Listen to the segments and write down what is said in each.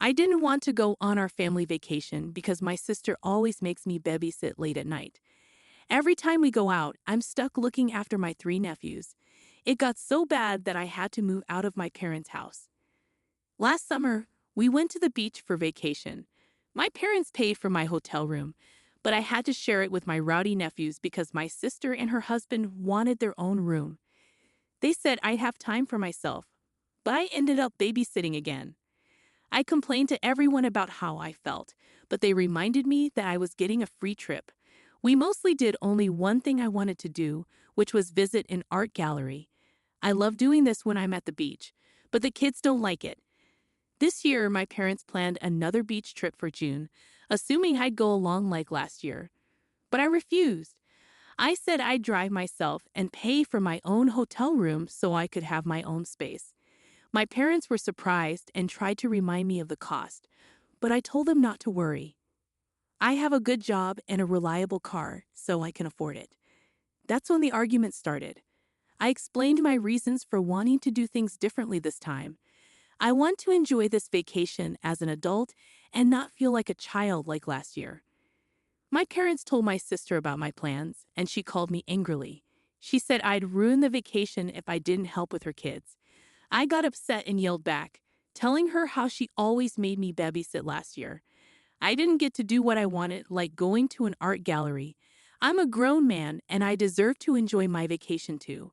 I didn't want to go on our family vacation because my sister always makes me babysit late at night. Every time we go out, I'm stuck looking after my three nephews. It got so bad that I had to move out of my parents' house. Last summer, we went to the beach for vacation. My parents paid for my hotel room, but I had to share it with my rowdy nephews because my sister and her husband wanted their own room. They said I'd have time for myself, but I ended up babysitting again. I complained to everyone about how I felt, but they reminded me that I was getting a free trip. We mostly did only one thing I wanted to do, which was visit an art gallery. I love doing this when I'm at the beach, but the kids don't like it. This year, my parents planned another beach trip for June, assuming I'd go along like last year. But I refused. I said I'd drive myself and pay for my own hotel room so I could have my own space. My parents were surprised and tried to remind me of the cost, but I told them not to worry. I have a good job and a reliable car, so I can afford it. That's when the argument started. I explained my reasons for wanting to do things differently this time. I want to enjoy this vacation as an adult and not feel like a child like last year. My parents told my sister about my plans, and she called me angrily. She said I'd ruin the vacation if I didn't help with her kids. I got upset and yelled back, telling her how she always made me babysit last year. I didn't get to do what I wanted, like going to an art gallery. I'm a grown man, and I deserve to enjoy my vacation too.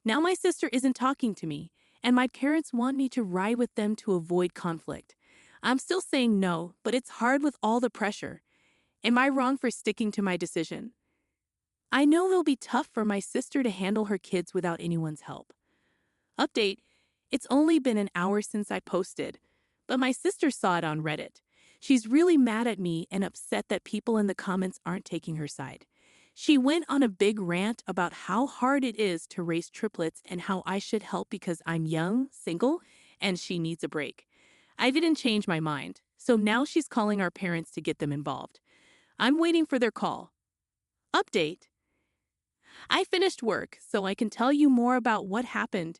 Now my sister isn't talking to me, and my parents want me to ride with them to avoid conflict. I'm still saying no, but it's hard with all the pressure. Am I wrong for sticking to my decision? I know it'll be tough for my sister to handle her kids without anyone's help. Update: it's only been an hour since I posted, but my sister saw it on Reddit. She's really mad at me and upset that people in the comments aren't taking her side. She went on a big rant about how hard it is to raise triplets and how I should help because I'm young, single, and she needs a break. I didn't change my mind, so now she's calling our parents to get them involved. I'm waiting for their call. Update: I finished work, so I can tell you more about what happened.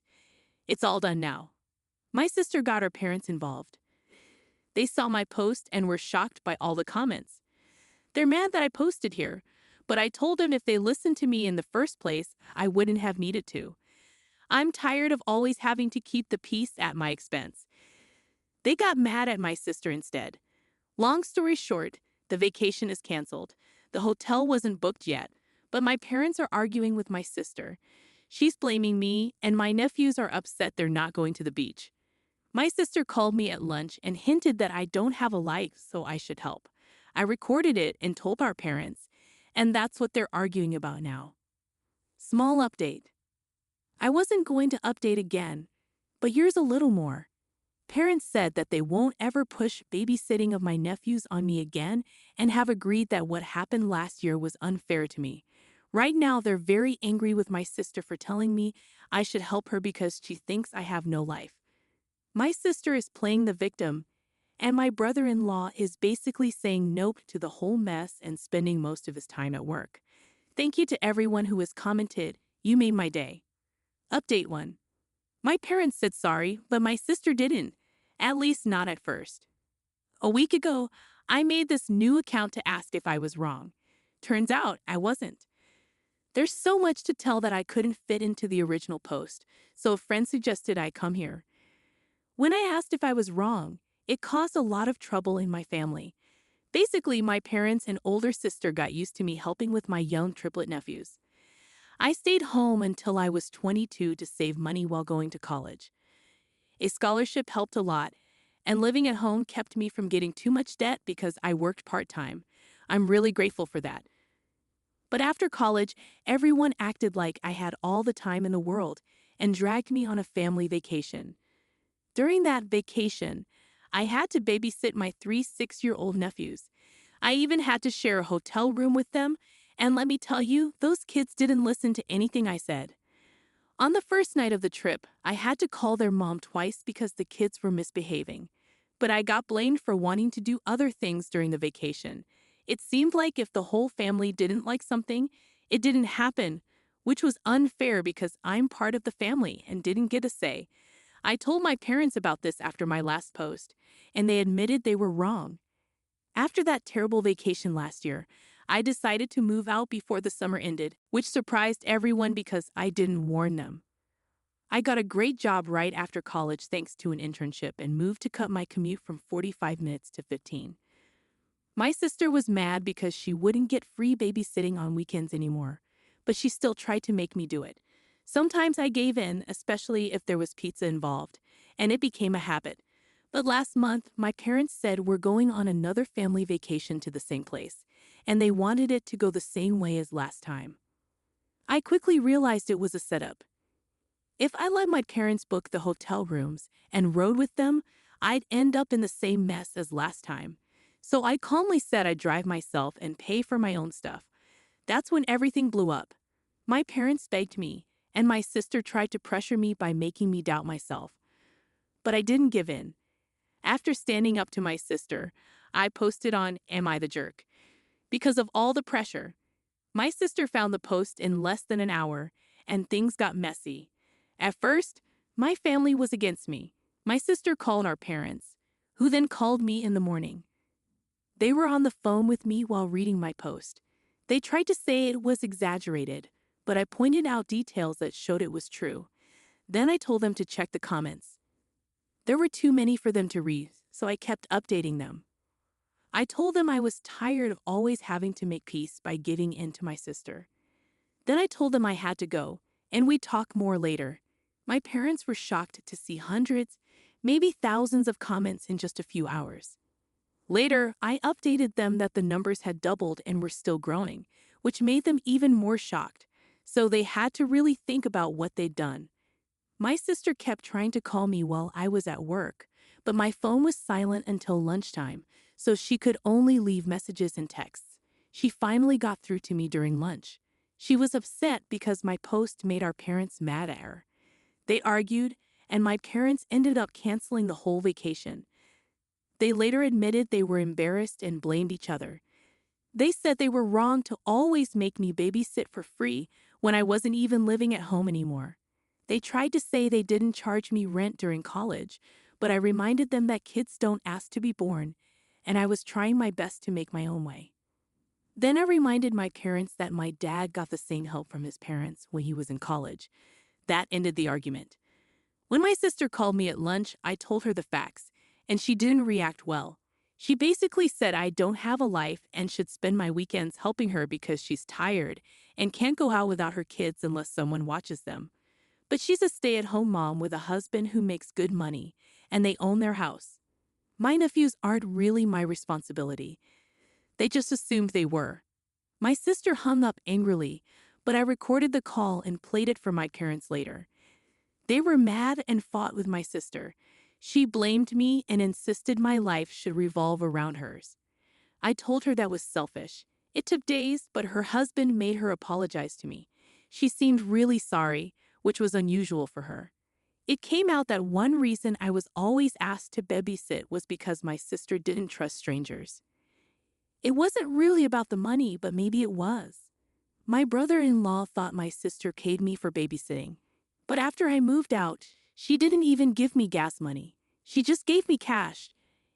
It's all done now. My sister got her parents involved. They saw my post and were shocked by all the comments. They're mad that I posted here, but I told them if they listened to me in the first place, I wouldn't have needed to. I'm tired of always having to keep the peace at my expense. They got mad at my sister instead. Long story short, the vacation is canceled. The hotel wasn't booked yet, but my parents are arguing with my sister. She's blaming me, and my nephews are upset they're not going to the beach. My sister called me at lunch and hinted that I don't have a life, so I should help. I recorded it and told our parents, and that's what they're arguing about now. Small update. I wasn't going to update again, but here's a little more. Parents said that they won't ever push babysitting of my nephews on me again and have agreed that what happened last year was unfair to me. Right now, they're very angry with my sister for telling me I should help her because she thinks I have no life. My sister is playing the victim, and my brother-in-law is basically saying nope to the whole mess and spending most of his time at work. Thank you to everyone who has commented. You made my day. Update 1. My parents said sorry, but my sister didn't. At least not at first. A week ago, I made this new account to ask if I was wrong. Turns out I wasn't. There's so much to tell that I couldn't fit into the original post, so a friend suggested I come here. When I asked if I was wrong, it caused a lot of trouble in my family. Basically, my parents and older sister got used to me helping with my young triplet nephews. I stayed home until I was 22 to save money while going to college. A scholarship helped a lot, and living at home kept me from getting too much debt because I worked part-time. I'm really grateful for that. But after college, everyone acted like I had all the time in the world and dragged me on a family vacation. During that vacation, I had to babysit my 3 6-year-old nephews. I even had to share a hotel room with them, and let me tell you, those kids didn't listen to anything I said. On the first night of the trip, I had to call their mom twice because the kids were misbehaving. But I got blamed for wanting to do other things during the vacation. It seemed like if the whole family didn't like something, it didn't happen, which was unfair because I'm part of the family and didn't get a say. I told my parents about this after my last post, and they admitted they were wrong. After that terrible vacation last year, I decided to move out before the summer ended, which surprised everyone because I didn't warn them. I got a great job right after college thanks to an internship and moved to cut my commute from 45 minutes to 15. My sister was mad because she wouldn't get free babysitting on weekends anymore, but she still tried to make me do it. Sometimes I gave in, especially if there was pizza involved, and it became a habit. But last month, my parents said we're going on another family vacation to the same place, and they wanted it to go the same way as last time. I quickly realized it was a setup. If I let my parents book the hotel rooms and rode with them, I'd end up in the same mess as last time. So I calmly said I'd drive myself and pay for my own stuff. That's when everything blew up. My parents begged me, and my sister tried to pressure me by making me doubt myself. But I didn't give in. After standing up to my sister, I posted on Am I the Jerk? Because of all the pressure. My sister found the post in less than an hour, and things got messy. At first, my family was against me. My sister called our parents, who then called me in the morning. They were on the phone with me while reading my post. They tried to say it was exaggerated, but I pointed out details that showed it was true. Then I told them to check the comments. There were too many for them to read, so I kept updating them. I told them I was tired of always having to make peace by giving in to my sister. Then I told them I had to go, and we'd talk more later. My parents were shocked to see hundreds, maybe thousands of comments in just a few hours. Later, I updated them that the numbers had doubled and were still growing, which made them even more shocked, so they had to really think about what they'd done. My sister kept trying to call me while I was at work, but my phone was silent until lunchtime, so she could only leave messages and texts. She finally got through to me during lunch. She was upset because my post made our parents mad at her. They argued, and my parents ended up canceling the whole vacation. They later admitted they were embarrassed and blamed each other. They said they were wrong to always make me babysit for free when I wasn't even living at home anymore. They tried to say they didn't charge me rent during college, but I reminded them that kids don't ask to be born, and I was trying my best to make my own way. Then I reminded my parents that my dad got the same help from his parents when he was in college. That ended the argument. When my sister called me at lunch, I told her the facts, and she didn't react well. She basically said I don't have a life and should spend my weekends helping her because she's tired and can't go out without her kids unless someone watches them. But she's a stay-at-home mom with a husband who makes good money, and they own their house. My nephews aren't really my responsibility. They just assumed they were. My sister hung up angrily, but I recorded the call and played it for my parents later. They were mad and fought with my sister. She blamed me and insisted my life should revolve around hers. I told her that was selfish. It took days, but her husband made her apologize to me. She seemed really sorry, which was unusual for her. It came out that one reason I was always asked to babysit was because my sister didn't trust strangers. It wasn't really about the money, but maybe it was. My brother-in-law thought my sister paid me for babysitting. But after I moved out, she didn't even give me gas money. She just gave me cash,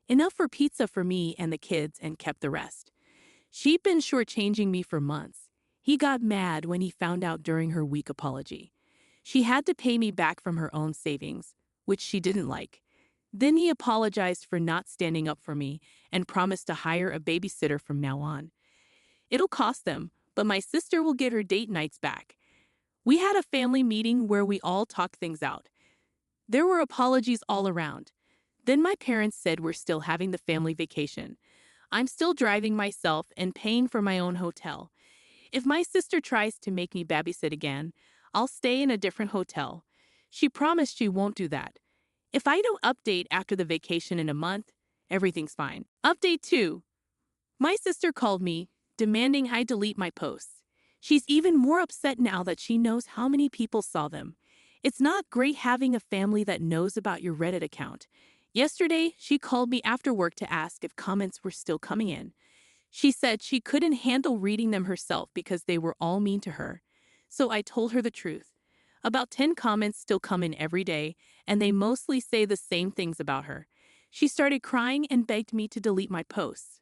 enough for pizza for me and the kids, and kept the rest. She'd been shortchanging me for months. He got mad when he found out during her weak apology. She had to pay me back from her own savings, which she didn't like. Then he apologized for not standing up for me and promised to hire a babysitter from now on. It'll cost them, but my sister will get her date nights back. We had a family meeting where we all talked things out. There were apologies all around. Then my parents said we're still having the family vacation. I'm still driving myself and paying for my own hotel. If my sister tries to make me babysit again, I'll stay in a different hotel. She promised she won't do that. If I don't update after the vacation in a month, everything's fine. Update 2. My sister called me, demanding I delete my posts. She's even more upset now that she knows how many people saw them. It's not great having a family that knows about your Reddit account. Yesterday, she called me after work to ask if comments were still coming in. She said she couldn't handle reading them herself because they were all mean to her. So I told her the truth. About 10 comments still come in every day, and they mostly say the same things about her. She started crying and begged me to delete my posts.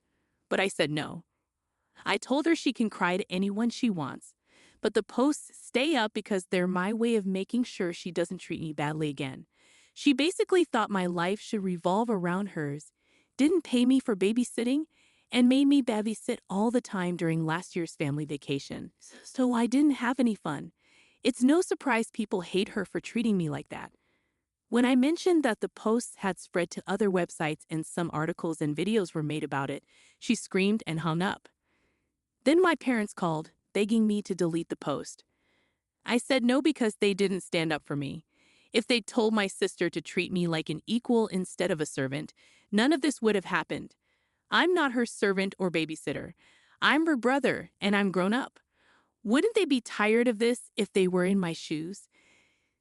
But I said no. I told her she can cry to anyone she wants, but the posts stay up because they're my way of making sure she doesn't treat me badly again. She basically thought my life should revolve around hers, didn't pay me for babysitting, and made me babysit all the time during last year's family vacation. So I didn't have any fun. It's no surprise people hate her for treating me like that. When I mentioned that the posts had spread to other websites and some articles and videos were made about it, she screamed and hung up. Then my parents called, begging me to delete the post. I said no because they didn't stand up for me. If they'd told my sister to treat me like an equal instead of a servant, none of this would have happened. I'm not her servant or babysitter. I'm her brother, and I'm grown up. Wouldn't they be tired of this if they were in my shoes?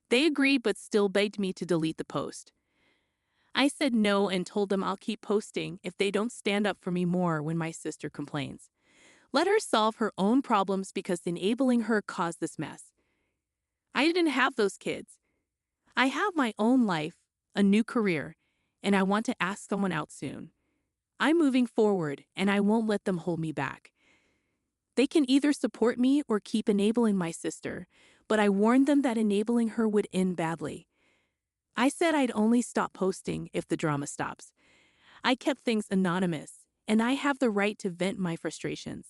They agreed but still begged me to delete the post. I said no and told them I'll keep posting if they don't stand up for me more when my sister complains. Let her solve her own problems because enabling her caused this mess. I didn't have those kids. I have my own life, a new career, and I want to ask someone out soon. I'm moving forward, and I won't let them hold me back. They can either support me or keep enabling my sister, but I warned them that enabling her would end badly. I said I'd only stop posting if the drama stops. I kept things anonymous, and I have the right to vent my frustrations.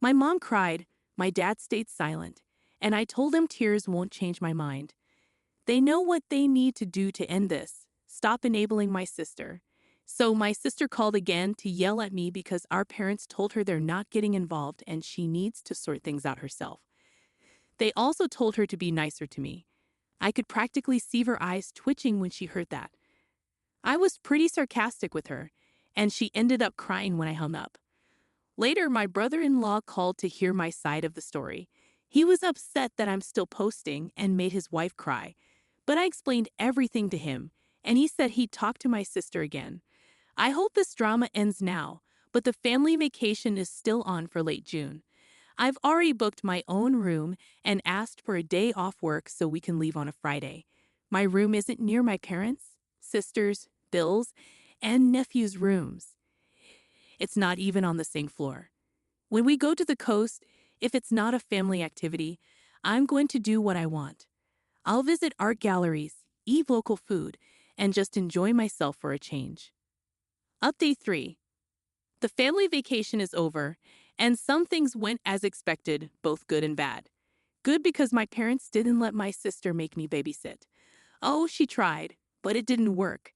My mom cried, my dad stayed silent, and I told them tears won't change my mind. They know what they need to do to end this. Stop enabling my sister. So my sister called again to yell at me because our parents told her they're not getting involved and she needs to sort things out herself. They also told her to be nicer to me. I could practically see her eyes twitching when she heard that. I was pretty sarcastic with her, and she ended up crying when I hung up. Later, my brother-in-law called to hear my side of the story. He was upset that I'm still posting and made his wife cry, but I explained everything to him, and he said he'd talk to my sister again. I hope this drama ends now, but the family vacation is still on for late June. I've already booked my own room and asked for a day off work so we can leave on a Friday. My room isn't near my parents, sisters, Bill's, and nephew's rooms. It's not even on the same floor. When we go to the coast, if it's not a family activity, I'm going to do what I want. I'll visit art galleries, eat local food, and just enjoy myself for a change. Update 3. The family vacation is over, and some things went as expected, both good and bad. Good because my parents didn't let my sister make me babysit. Oh, she tried, but it didn't work.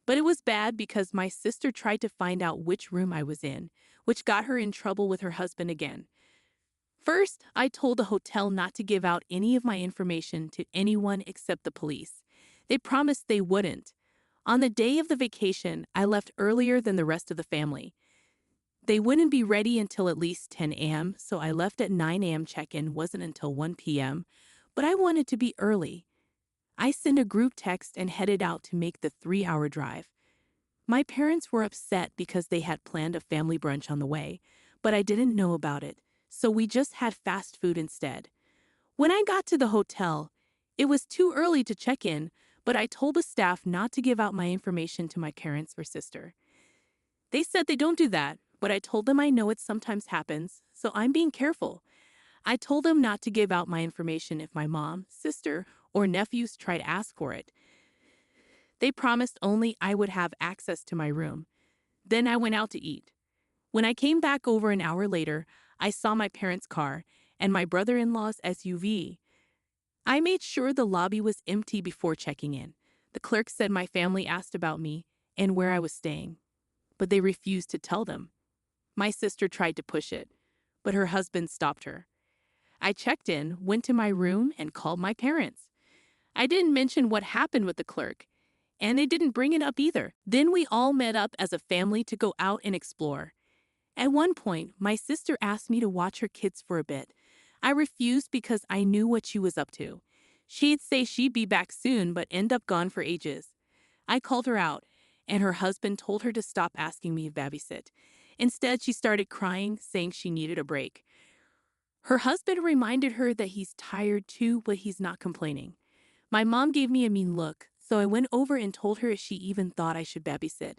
But it was bad because my sister tried to find out which room I was in, which got her in trouble with her husband again. First, I told the hotel not to give out any of my information to anyone except the police. They promised they wouldn't. On the day of the vacation, I left earlier than the rest of the family. They wouldn't be ready until at least 10 a.m., so I left at 9 a.m. check-in wasn't until 1 p.m., but I wanted to be early. I sent a group text and headed out to make the 3-hour drive. My parents were upset because they had planned a family brunch on the way, but I didn't know about it, so we just had fast food instead. When I got to the hotel, it was too early to check in, but I told the staff not to give out my information to my parents or sister. They said they don't do that, but I told them I know it sometimes happens, so I'm being careful. I told them not to give out my information if my mom, sister, or nephews try to ask for it. They promised only I would have access to my room. Then I went out to eat. When I came back over an hour later, I saw my parents' car and my brother-in-law's SUV. I made sure the lobby was empty before checking in. The clerk said my family asked about me and where I was staying, but they refused to tell them. My sister tried to push it, but her husband stopped her. I checked in, went to my room, and called my parents. I didn't mention what happened with the clerk, and they didn't bring it up either. Then we all met up as a family to go out and explore. At one point, my sister asked me to watch her kids for a bit. I refused because I knew what she was up to. She'd say she'd be back soon, but end up gone for ages. I called her out, and her husband told her to stop asking me to babysit. Instead, she started crying, saying she needed a break. Her husband reminded her that he's tired too, but he's not complaining. My mom gave me a mean look, so I went over and told her if she even thought I should babysit,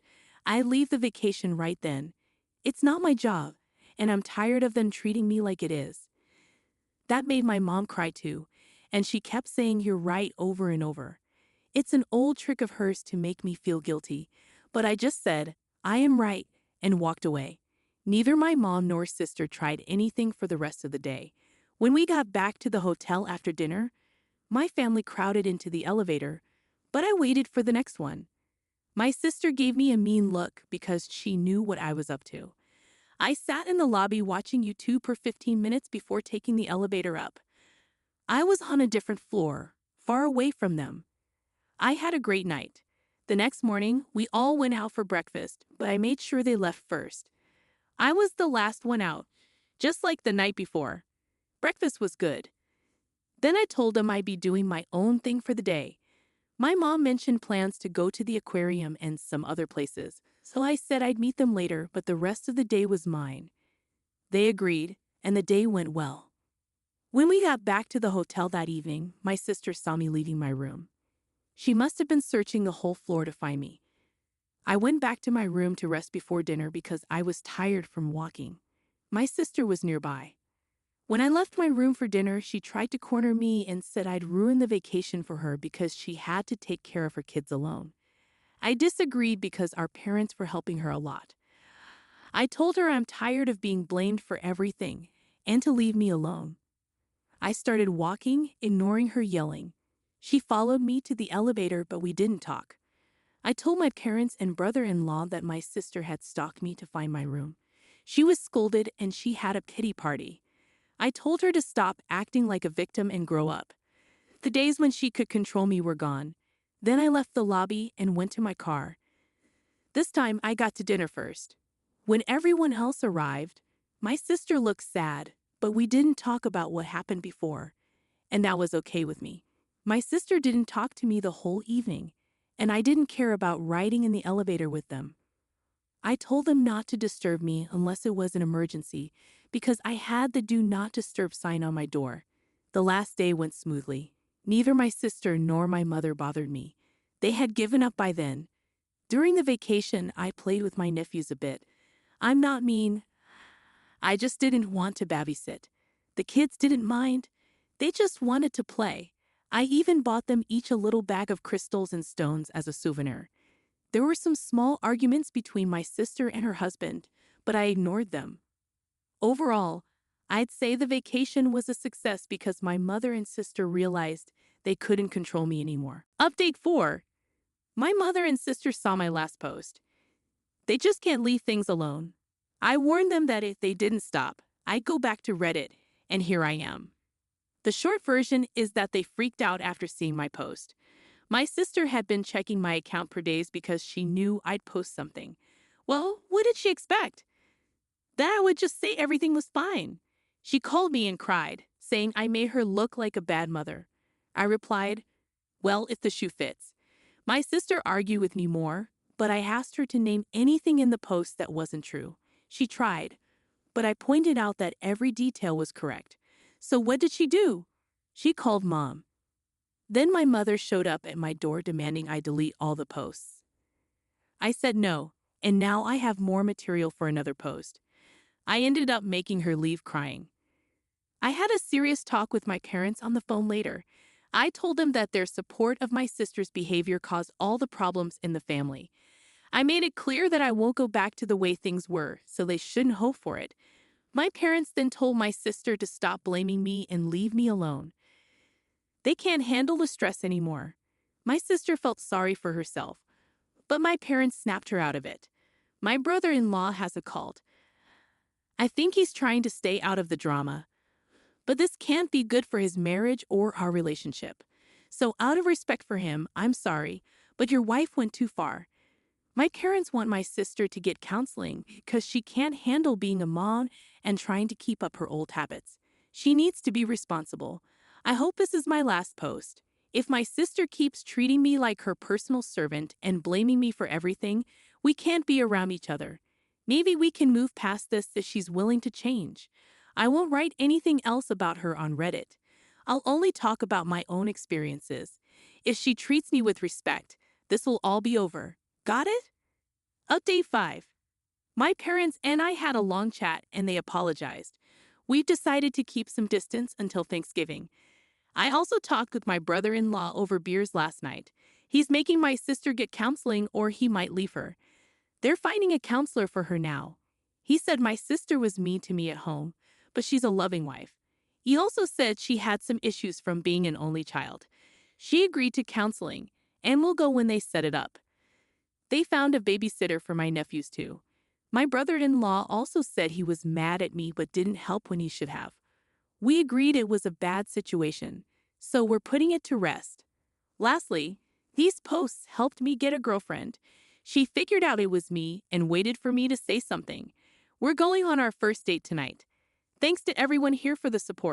I'd leave the vacation right then. It's not my job, and I'm tired of them treating me like it is. That made my mom cry too, and she kept saying you're right over and over. It's an old trick of hers to make me feel guilty, but I just said, I am right, and walked away. Neither my mom nor sister tried anything for the rest of the day. When we got back to the hotel after dinner, my family crowded into the elevator, but I waited for the next one. My sister gave me a mean look because she knew what I was up to. I sat in the lobby watching YouTube for 15 minutes before taking the elevator up. I was on a different floor, far away from them. I had a great night. The next morning, we all went out for breakfast, but I made sure they left first. I was the last one out, just like the night before. Breakfast was good. Then I told them I'd be doing my own thing for the day. My mom mentioned plans to go to the aquarium and some other places, so I said I'd meet them later, but the rest of the day was mine. They agreed, and the day went well. When we got back to the hotel that evening, my sister saw me leaving my room. She must have been searching the whole floor to find me. I went back to my room to rest before dinner because I was tired from walking. My sister was nearby. When I left my room for dinner, she tried to corner me and said I'd ruin the vacation for her because she had to take care of her kids alone. I disagreed because our parents were helping her a lot. I told her I'm tired of being blamed for everything and to leave me alone. I started walking, ignoring her yelling. She followed me to the elevator, but we didn't talk. I told my parents and brother-in-law that my sister had stalked me to find my room. She was scolded and she had a pity party. I told her to stop acting like a victim and grow up. The days when she could control me were gone. Then I left the lobby and went to my car. This time I got to dinner first. When everyone else arrived, my sister looked sad, but we didn't talk about what happened before, and that was okay with me. My sister didn't talk to me the whole evening, and I didn't care about riding in the elevator with them. I told them not to disturb me unless it was an emergency because I had the do not disturb sign on my door. The last day went smoothly. Neither my sister nor my mother bothered me. They had given up by then. During the vacation, I played with my nephews a bit. I'm not mean. I just didn't want to babysit. The kids didn't mind. They just wanted to play. I even bought them each a little bag of crystals and stones as a souvenir. There were some small arguments between my sister and her husband, but I ignored them. Overall, I'd say the vacation was a success because my mother and sister realized they couldn't control me anymore. Update 4. My mother and sister saw my last post. They just can't leave things alone. I warned them that if they didn't stop, I'd go back to Reddit, and here I am. The short version is that they freaked out after seeing my post. My sister had been checking my account for days because she knew I'd post something. Well, what did she expect? That I would just say everything was fine. She called me and cried, saying I made her look like a bad mother. I replied, well, if the shoe fits. My sister argued with me more, but I asked her to name anything in the post that wasn't true. She tried, but I pointed out that every detail was correct. So what did she do? She called Mom. Then my mother showed up at my door demanding I delete all the posts. I said no, and now I have more material for another post. I ended up making her leave crying. I had a serious talk with my parents on the phone later. I told them that their support of my sister's behavior caused all the problems in the family. I made it clear that I won't go back to the way things were, so they shouldn't hope for it. My parents then told my sister to stop blaming me and leave me alone. They can't handle the stress anymore. My sister felt sorry for herself, but my parents snapped her out of it. My brother-in-law has a cult. I think he's trying to stay out of the drama, but this can't be good for his marriage or our relationship. So out of respect for him, I'm sorry, but your wife went too far. My parents want my sister to get counseling because she can't handle being a mom and trying to keep up her old habits. She needs to be responsible. I hope this is my last post. If my sister keeps treating me like her personal servant and blaming me for everything, we can't be around each other. Maybe we can move past this if she's willing to change. I won't write anything else about her on Reddit. I'll only talk about my own experiences. If she treats me with respect, this will all be over. Got it? Update 5. My parents and I had a long chat and they apologized. We've decided to keep some distance until Thanksgiving. I also talked with my brother-in-law over beers last night. He's making my sister get counseling or he might leave her. They're finding a counselor for her now. He said my sister was mean to me at home, but she's a loving wife. He also said she had some issues from being an only child. She agreed to counseling and will go when they set it up. They found a babysitter for my nephews too. My brother-in-law also said he was mad at me but didn't help when he should have. We agreed it was a bad situation, so we're putting it to rest. Lastly, these posts helped me get a girlfriend. She figured out it was me and waited for me to say something. We're going on our first date tonight. Thanks to everyone here for the support.